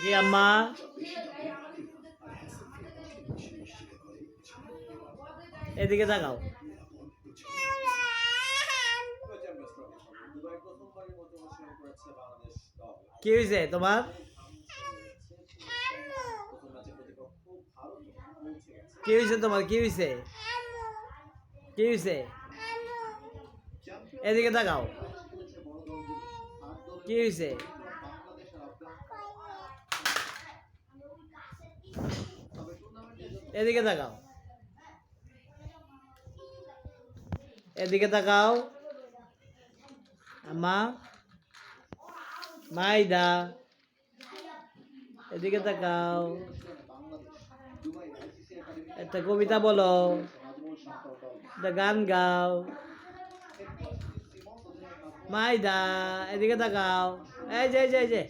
কি আম্মা এদিকে তাকাও। কি হয়েছে তোমার? কি হয়েছে তোমার? কি হয়েছে? কি হয়েছে? এদিকে তাকাও। কি হয়েছে? এদিকে তাকাও। এদিকে তাকাও। আম্মা মাইদা এদিকে তাকাও। একটা কবিতা বলো, একটা গান গাও। মাইদা এদিকে তাকাও। এই যে